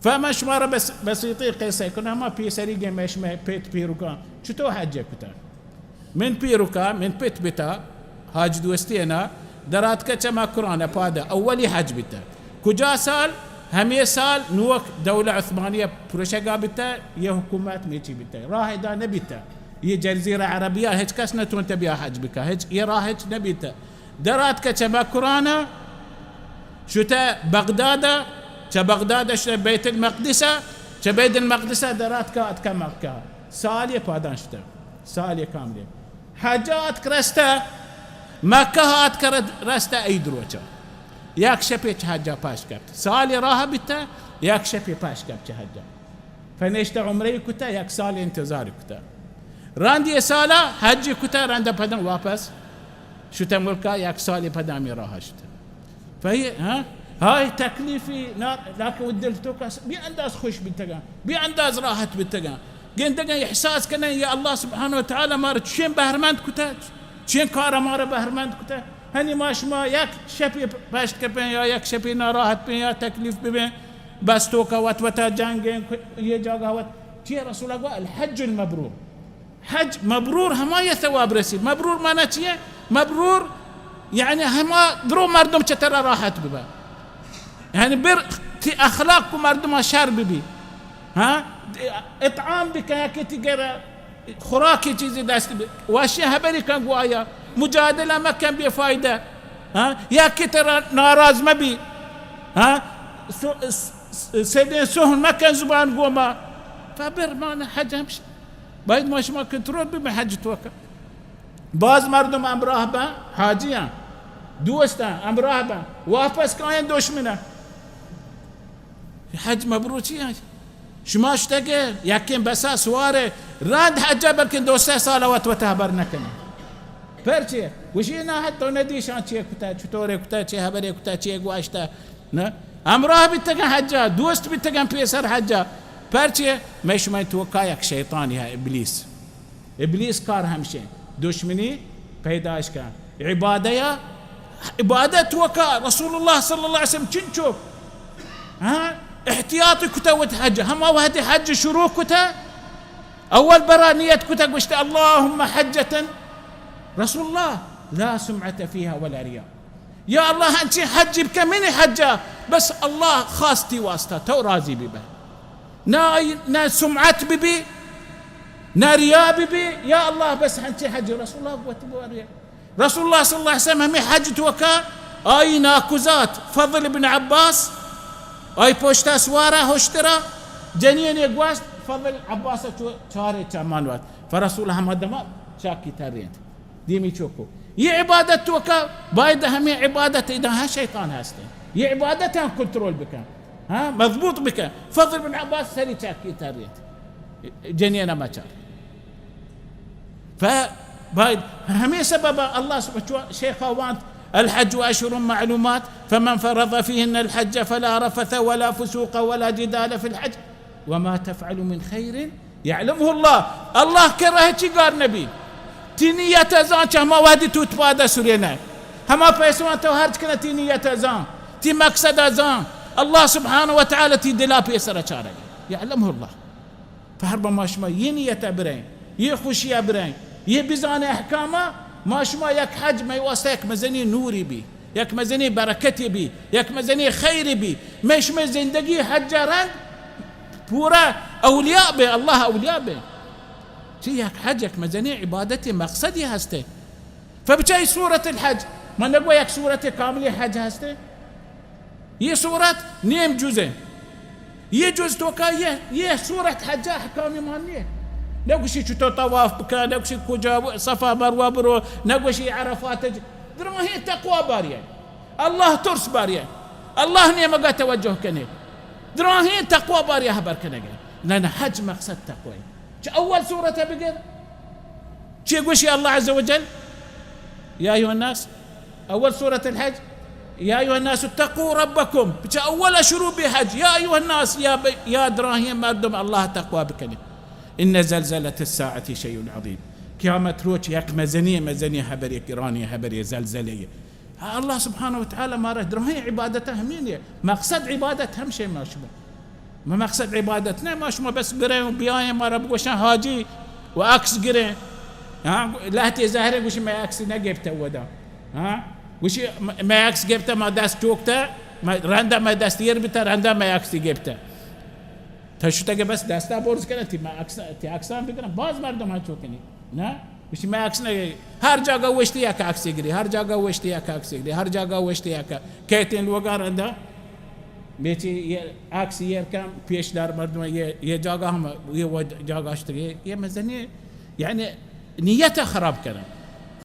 فمش مرة بس بسيطي قصة كنا ما في سريقة مش ما بيت بيروكا شتو حاجة كتا من بيروكا من بيت بتا حاج دوستينا درات كما كورونا بادا أولي حاج بتا كجا سال همي سال نوك دولة عثمانية برشقا بتا يه حكومات ميجي بتا راه دا نبتا يه جزيرة عربية هيك كسنة وانت بيها حاج بكا هيك يراه هيك نبتا درات كما كورونا شتا بغداد بغداد شتا بيت المقدس بيت المقدس درات كات كمكة سالية بادان شتا سالية كاملة حاجات كرستا مكة هات كرستا اي دروجة ياك شبيت حاجة باش كبت سالي راها بتا ياك شبي باش كبت حاجة فنيشتا عمري كتا ياك سالي انتظاري كتا راندي سالا حجي كتا راندا بدن واپس شتا ملكا ياك سالي بدامي راها شتا فهي هاي تكليفي نار لكن ودلتوك بأنداز خوش بالتقان بأنداز راحت بالتقان قين دقان إحساس كنا يا الله سبحانه وتعالى مارت شين بهرماند كتا شين كارا مارا بهرماند كتا هني ماش ما ياك شبي باش كبين ياك شبي راحت بين يا تكليف بين بس توكا وتا جانجين يجاغا وات تي رسول الله الحج المبرور حج مبرور هما ثواب رسي مبرور ما نتيه مبرور يعني هما درو مردم ترى راحت ببا يعني بر اخلاقكم مردم شر ببي اطعام بك يا كتيجر خوراكي چیزی دست واشي هبري كان قوايا مجادله ما كان بفايده يا كتر ناراض ما بي سيدين سهل ما كان زبان قوما فبر ما حاجه مش بايد مش ما كنترول بما حج توكا باز مردم امراهبه حاجيا دوستا امراهبه واپس كاين دشمنه حج مبروكي شما اشتغل يكن بس سواره راد حجه بركن دوستا صلوات وتهبرنا كنا فرشي وشينا حتى ندي شان شي كتا چطوره كتا چه هبره كتا چه گواشتا نه امراه بتكن حجه دوست بتكن بيسر حجه فرشي مش ما توكايك شيطاني ها ابليس كار همشي دشمني پیداش كان عباده وكا رسول الله صلى الله عليه وسلم چنچو احتياطي كتا وتحجه هم وهدي حج شروع كتا اول برانية كتا قشت اللهم حجة رسول الله لا سمعة فيها ولا رياء يا الله انت حجي بكمني حجة بس الله خاصتي واسطة تو رازي ببه نا سمعت ببي نا رياء ببي يا الله بس انت حجي رسول الله وتبوريا رسول الله صلى الله عليه وسلم همي حجة وكا اي ناكوزات فضل بن عباس اي بوشتا سوارا هشترا جنين يقواس فضل عباس شاري تمانوات فرسول الله ما شاكي تارين ديمي تشوكو يي عبادة وكا بايدة همي عبادة إذا ها شيطان هاستين يي عبادتها كنترول بك مضبوط بك فضل بن عباس سري شاكي تارين جنين ما شار فبايد همي سبب الله سبحانه شيخ وانت الحج أشهر معلومات فمن فرض فيهن الحج فلا رفث ولا فسوق ولا جدال في الحج وما تفعل من خير يعلمه الله كرهتي قال نبي تنية زان كما وادي تتبادى سرينا هما فيسوان توهرت كنا تنية زان تي مقصد زان الله سبحانه وتعالى تي دلا بيسر شارع يعلمه الله فهرب ما شما ينية برين يخشي برين يبزان احكامه ما شما يك حج ما يواسطه يك مزني نوري بي يك مزني بركتي بي يك مزني خيري بي مش ما زندگي حجران پورا اولياء بي الله اولياء بي شي يك حج يك مزني عبادتي مقصدي هسته فبجاي سورة الحج ما نقول يك سورة كاملة حج هسته هي سورة نيم جزء يجوز توكا يه سورة حج احكامي مانيه نقوشي شتو طواف بكا نقوشي كوجا صفا مروه برو نقوشي عرفات درما هي تقوى باريا الله ترس باريا الله ني ما توجه كنه درما هي تقوى باريا هبر كنه لان حج مقصد تقوى اول سوره بقر شي يقوشي الله عز وجل يا ايها الناس اول سوره الحج يا ايها الناس اتقوا ربكم اول شروع بحج يا ايها الناس يا دراهم مردم الله تقوى بكنه إن زلزلة الساعة شيء عظيم قيامة روش ياك مزنية هبري كيرانية هبري زلزلية الله سبحانه وتعالى ما رد هي عبادته همينية مقصد عبادة هم شيء ما شبه ما مقصد عبادتنا ما شما بس قرين وبياين ما رب وشان هاجي واكس قرين ها لا تظاهر وش ما اكس نجبته ودا ها وش ما اكس جبته ما داس توكته رندا ما داس يربته رندا ما اكس جبته تشو تجي بس داستا بورز كده تي ما اكس تي اكسان بكره باز مردم هاتشوكني نا وش ما اكس نه هر جگہ وشتی یا اكس يجري هر جگہ وشتی یا اكس يجري هر جگہ وشتی یا كيتين وقار عنده بيتي اكس يركم بيش دار مردم ये جگہ हम ये वो جگہ اشتري ये مزني يعني نيته خراب كلام